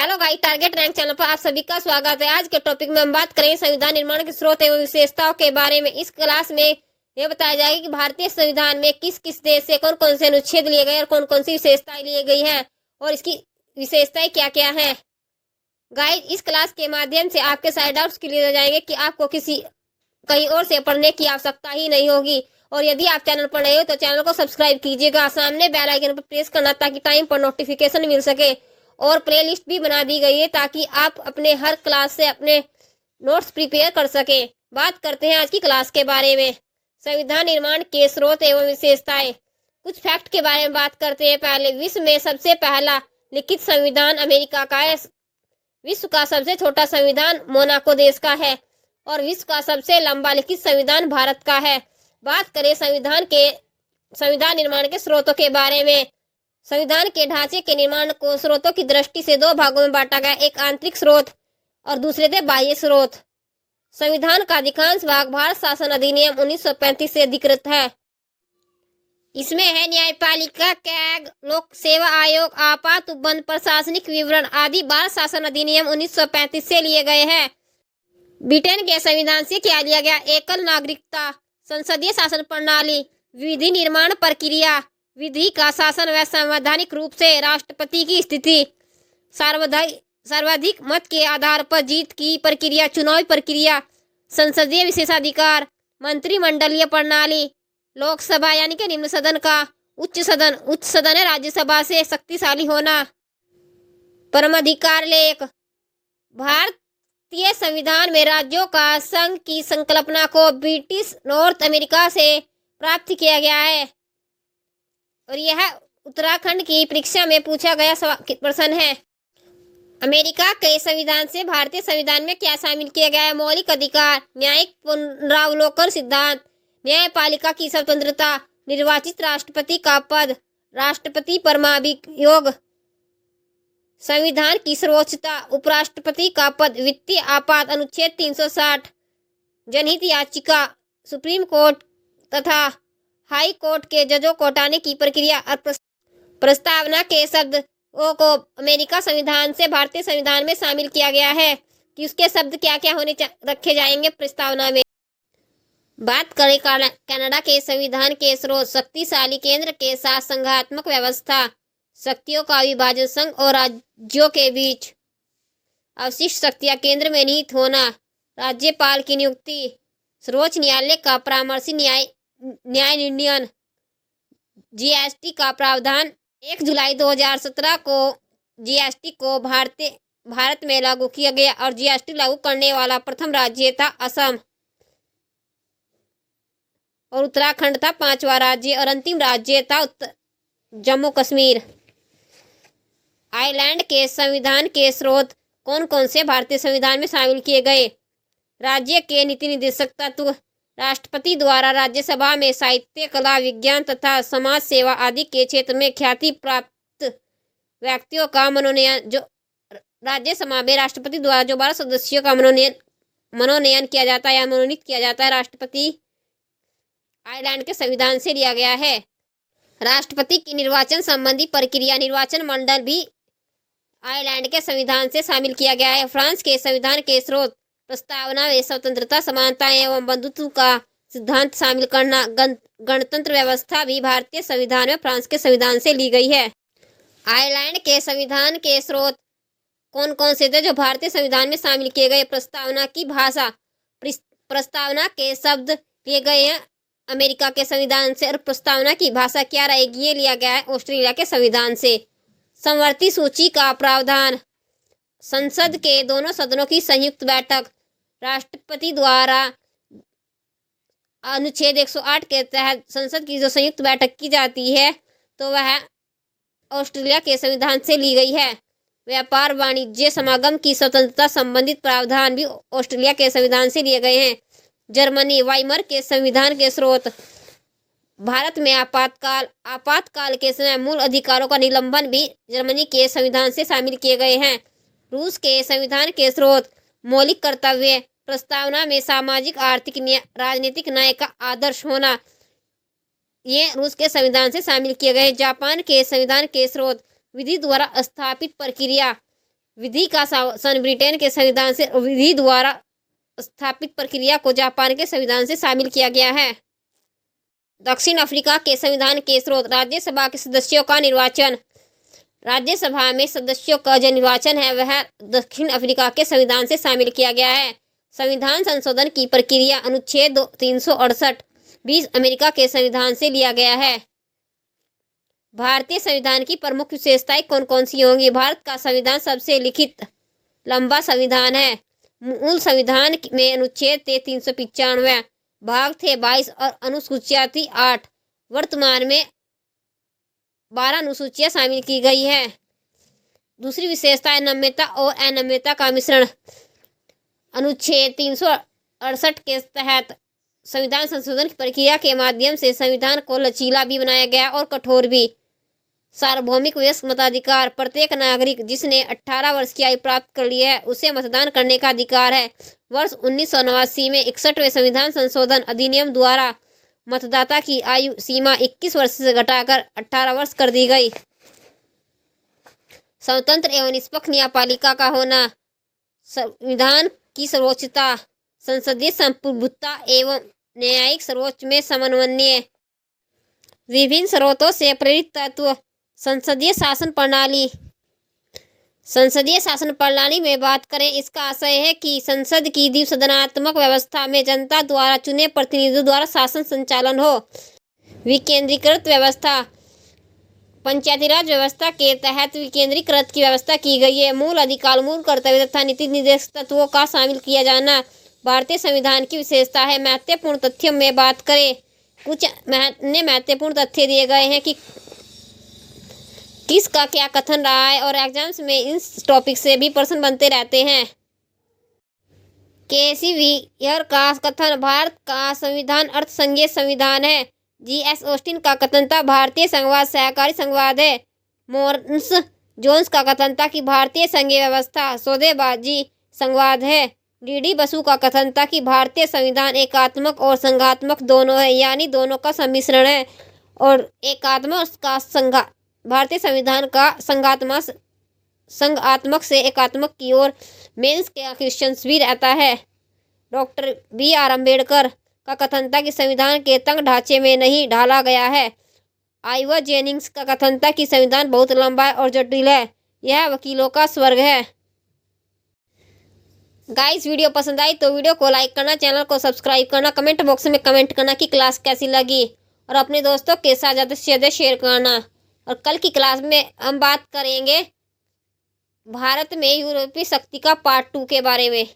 Hello guys, target rank channel पर आप सभी का स्वागत है। आज के टॉपिक में हम बात करेंगे संविधान निर्माण के स्रोत एवं विशेषताओं के बारे में। इस क्लास में यह बताया जाएगा कि भारतीय संविधान में किस किस देश से कौन कौन से अनुच्छेद लिए गए और कौन कौन सी विशेषताएं ली गई हैं और इसकी विशेषताएं क्या क्या हैं। गाइस, इस क्लास के माध्यम से आपके सारे डाउट्स क्लियर हो जाएंगे कि आपको कहीं और से पढ़ने की आवश्यकता ही नहीं होगी। और यदि आप चैनल पर नए हो तो चैनल को सब्सक्राइब कीजिएगा, सामने बेल आइकन पर प्रेस करना ताकि टाइम पर नोटिफिकेशन मिल सके। और प्लेलिस्ट भी बना दी गई है ताकि आप अपने हर क्लास से अपने नोट्स प्रिपेयर कर सके। बात करते हैं आज की क्लास के बारे में। संविधान निर्माण के स्रोत एवं विशेषताएं। कुछ फैक्ट के बारे में बात करते हैं। पहले, विश्व में सबसे पहला लिखित संविधान अमेरिका का है। विश्व का सबसे छोटा संविधान मोनाको देश का है और विश्व का सबसे लंबा लिखित संविधान भारत का है। बात करें संविधान निर्माण के स्रोतों के बारे में। संविधान के ढांचे के निर्माण को स्रोतों की दृष्टि से दो भागों में बांटा गया, एक आंतरिक स्रोत और दूसरे थे बाह्य स्रोत। संविधान का अधिकांश भाग भारत शासन अधिनियम 1935 से अधिकृत है। इसमें है न्यायपालिका, कैग, लोक सेवा आयोग, आपात उपबंध, प्रशासनिक विवरण आदि भारत शासन अधिनियम 1935 से लिए गए हैं। ब्रिटेन के संविधान से क्या लिया गया? एकल नागरिकता, संसदीय शासन प्रणाली, विधि निर्माण प्रक्रिया, विधि का शासन व संवैधानिक रूप से राष्ट्रपति की स्थिति, सर्वाधिक मत के आधार पर जीत की प्रक्रिया, चुनावी प्रक्रिया, संसदीय विशेषाधिकार, मंत्रिमंडलीय प्रणाली, लोकसभा यानी कि निम्न सदन का उच्च सदन है राज्यसभा से शक्तिशाली होना, परमाधिकार लेख। भारतीय संविधान में राज्यों का संघ की संकल्पना को ब्रिटिश नॉर्थ अमेरिका से प्राप्त किया गया है और यह उत्तराखंड की परीक्षा में पूछा गया प्रश्न है। अमेरिका के संविधान से भारतीय संविधान में क्या शामिल किया गया है? मौलिक अधिकार, न्यायिक पुनरावलोकन सिद्धांत, न्यायपालिका की स्वतंत्रता, निर्वाचित राष्ट्रपति का पद, राष्ट्रपति परमाभियोग, संविधान की सर्वोच्चता, उपराष्ट्रपति का पद, वित्तीय आपात, अनुच्छेद 360, जनहित याचिका, सुप्रीम कोर्ट तथा हाई कोर्ट के जजों को हटाने की प्रक्रिया और प्रस्तावना के शब्दों को अमेरिका संविधान से भारतीय संविधान में शामिल किया गया है कि उसके शब्द क्या क्या रखे जाएंगे प्रस्तावना में। बात करें कनाडा के संविधान के स्रोत। शक्तिशाली केंद्र के साथ संघात्मक व्यवस्था, शक्तियों का विभाजन, संघ और राज्यों के बीच अवशिष्ट शक्तियां केंद्र में निहित होना, राज्यपाल की नियुक्ति, सर्वोच्च न्यायालय का परामर्शी न्याय निर्णय, जीएसटी का प्रावधान। 1 जुलाई 2017 को जीएसटी को भारत में लागू किया गया और जीएसटी लागू करने वाला प्रथम राज्य था असम और उत्तराखंड था 5वां राज्य और अंतिम राज्य था जम्मू कश्मीर। आयरलैंड के संविधान के स्रोत कौन कौन से भारतीय संविधान में शामिल किए गए? राज्य के नीति निर्देशक तत्व, राष्ट्रपति द्वारा राज्यसभा में साहित्य, कला, विज्ञान तथा समाज सेवा आदि के क्षेत्र में ख्याति प्राप्त व्यक्तियों का मनोनयन। जो राज्यसभा में राष्ट्रपति द्वारा जो 12 सदस्यों का मनोनयन किया जाता है या मनोनीत किया जाता है, राष्ट्रपति आयरलैंड के संविधान से लिया गया है। राष्ट्रपति की निर्वाचन संबंधी प्रक्रिया, निर्वाचन मंडल भी आयरलैंड के संविधान से शामिल किया गया है। फ्रांस के संविधान के स्रोत, प्रस्तावना में स्वतंत्रता, समानता एवं बंधुत्व का सिद्धांत शामिल करना। गणतंत्र व्यवस्था भी भारतीय संविधान में फ्रांस के संविधान से ली गई है। आयरलैंड के संविधान के स्रोत कौन कौन से थे जो भारतीय संविधान में शामिल किए गए? प्रस्तावना की भाषा, प्रस्तावना के शब्द लिए गए हैं अमेरिका के संविधान से और प्रस्तावना की भाषा क्या रहेगी? ये लिया गया है ऑस्ट्रेलिया के संविधान से। समवर्ती सूची का प्रावधान, संसद के दोनों सदनों की संयुक्त बैठक, राष्ट्रपति द्वारा अनुच्छेद 108 के तहत संसद की जो संयुक्त बैठक की जाती है तो वह ऑस्ट्रेलिया के संविधान से ली गई है। व्यापार, वाणिज्य, समागम की स्वतंत्रता संबंधित प्रावधान भी ऑस्ट्रेलिया के संविधान से लिए गए हैं। जर्मनी, वाइमर के संविधान के स्रोत, भारत में आपातकाल के समय मूल अधिकारों का निलंबन भी जर्मनी के संविधान से शामिल किए गए हैं। रूस के संविधान के स्रोत, मौलिक कर्तव्य, प्रस्तावना में सामाजिक, आर्थिक, राजनीतिक न्याय का आदर्श होना, ये रूस के संविधान से शामिल किए गए। जापान के संविधान के स्रोत, विधि द्वारा स्थापित प्रक्रिया, विधि का शासन ब्रिटेन के संविधान से, विधि द्वारा स्थापित प्रक्रिया को जापान के संविधान से शामिल किया गया है। दक्षिण अफ्रीका के संविधान के स्रोत। राज्यसभा के सदस्यों का निर्वाचन। राज्यसभा में सदस्यों का जो निर्वाचन है वह दक्षिण अफ्रीका के संविधान से शामिल किया गया है। संविधान संशोधन की प्रक्रिया अनुच्छेद 368 20 अमेरिका के संविधान से लिया गया है। भारतीय संविधान की प्रमुख विशेषताएं कौन कौन सी होंगी? भारत का संविधान सबसे लिखित लंबा संविधान है। मूल संविधान में अनुच्छेद थे 395, भाग थे 22 और अनुसूचियां थी 8। वर्तमान में 12 अनुसूचियां शामिल की गई है। दूसरी विशेषता है नम्यता और अनम्यता का मिश्रण। अनुच्छेद 368 के तहत संविधान संशोधन की प्रक्रिया के माध्यम से संविधान को लचीला भी बनाया गया और कठोर भी। सार्वभौमिक वयस्क मताधिकार। प्रत्येक नागरिक जिसने 18 वर्ष की आयु प्राप्त कर ली है उसे मतदान करने का अधिकार है। वर्ष 1989 में 61वें संविधान संशोधन अधिनियम द्वारा मतदाता की आयु सीमा 21 वर्ष से घटाकर 18 वर्ष कर दी गई। स्वतंत्र एवं निष्पक्ष न्यायपालिका का होना। संविधान की सर्वोच्चता। संसदीय संप्रभुता एवं न्यायिक सर्वोच्च में समन्वय। विभिन्न स्रोतों से प्रेरित तत्व। संसदीय शासन प्रणाली। संसदीय शासन प्रणाली में बात करें, इसका आशय है कि संसद की द्विसदनात्मक व्यवस्था में जनता द्वारा चुने प्रतिनिधियों द्वारा शासन संचालन हो। विकेंद्रीकृत व्यवस्था। पंचायती राज व्यवस्था के तहत विकेंद्रीकृत की व्यवस्था की गई है। मूल अधिकार, मूल कर्तव्य तथा नीति निर्देशक तत्वों का शामिल किया जाना भारतीय संविधान की विशेषता है। महत्वपूर्ण तथ्यों में बात करें, कुछ महत्वपूर्ण तथ्य दिए गए हैं कि किसका क्या कथन रहा है और एग्जाम्स में इस टॉपिक से भी प्रश्न बनते रहते हैं। केसीवीयर का कथन, भारत का संविधान अर्थसंघीय संविधान है। जीएस ऑस्टिन का कथन था, भारतीय संघवाद सहकारी संघवाद है। मोर्स जोन्स का कथन था कि भारतीय संघीय व्यवस्था सौदेबाजी संघवाद है। डीडी बसु का कथन था कि भारतीय संविधान एकात्मक और संघात्मक दोनों है, यानी दोनों का सम्मिश्रण है। और एकात्मक का भारतीय संविधान का संघात्मक से एकात्मक की ओर मेंस का क्वेश्चन भी रहता है। डॉक्टर BR अम्बेडकर का कथन था कि संविधान के तंग ढांचे में नहीं ढाला गया है। आइवर जेनिंग्स का कथन था कि संविधान बहुत लंबा है और जटिल है, यह वकीलों का स्वर्ग है। गाइस, वीडियो पसंद आई तो वीडियो को लाइक करना, चैनल को सब्सक्राइब करना, कमेंट बॉक्स में कमेंट करना कि क्लास कैसी लगी और अपने दोस्तों के साथ ज़्यादा से ज़्यादा शेयर करना। और कल की क्लास में हम बात करेंगे भारत में यूरोपीय शक्ति का पार्ट 2 के बारे में।